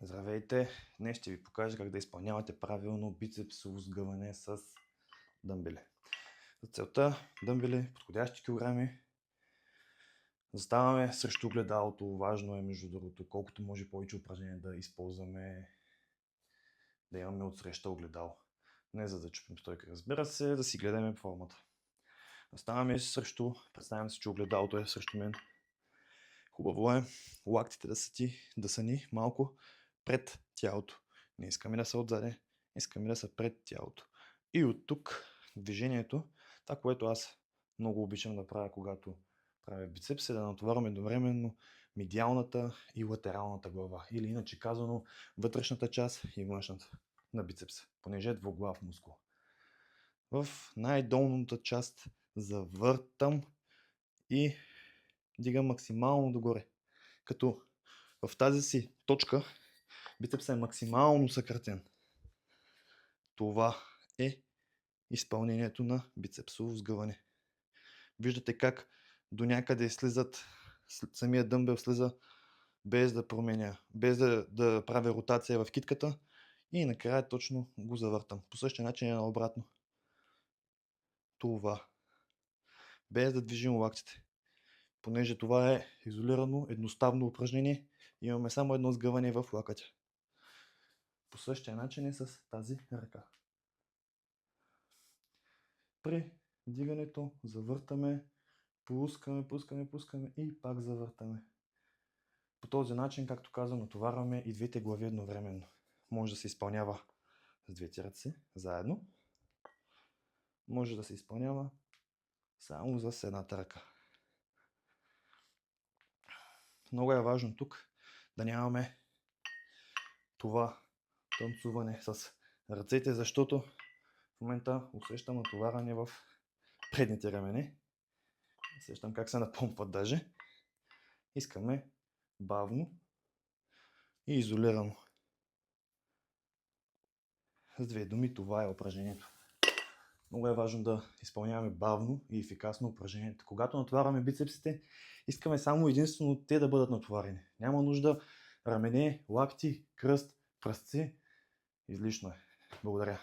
Здравейте! Днес ще ви покажа как да изпълнявате правилно бицепсово сгъване с дъмбели. За целта дъмбели, подходящи килограми. Заставаме срещу огледалото. Важно е, между другото, колкото може повече упражнения да използваме, да имаме отсреща огледало. Не за да чупим стойка, разбира се, да си гледаме формата. Заставаме представям си, че огледалото е срещу мен. Хубаво е лактите да са ни малко пред тялото. Не искаме да са отзаде, искаме да са пред тялото. И от тук движението, това, което аз много обичам да правя, когато правя бицепс, е да натоварвам едновременно медиалната и латералната глава. Или иначе казано, вътрешната част и външната на бицепса, понеже е двуглав мускул. В най-долната част завъртам и дигам максимално догоре. Като в тази си точка бицепсът е максимално съкратен. Това е изпълнението на бицепсово сгъване. Виждате как до някъде самия дъмбел слиза без да променя, без да правя ротация в китката и накрая точно го завъртам. По същия начин е наобратно. Това. Без да движим лактите. Понеже това е изолирано, едноставно упражнение, имаме само едно сгъване в лакътя. По същия начин е с тази ръка. При вдигането завъртаме, пускаме и пак завъртаме. По този начин, както казвам, натоварваме и двете глави едновременно. Може да се изпълнява с двете ръце заедно. Може да се изпълнява само с едната ръка. Много е важно тук да нямаме това танцуване с ръцете, защото в момента усещам натоварване в предните рамене. Усещам как се напомпват даже. Искаме бавно и изолирано. С две думи, това е упражнението. Много е важно да изпълняваме бавно и ефикасно упражнението. Когато натоварваме бицепсите, искаме само единствено те да бъдат натоварени. Няма нужда рамене, лакти, кръст, пръстци. Излишно е. Благодаря.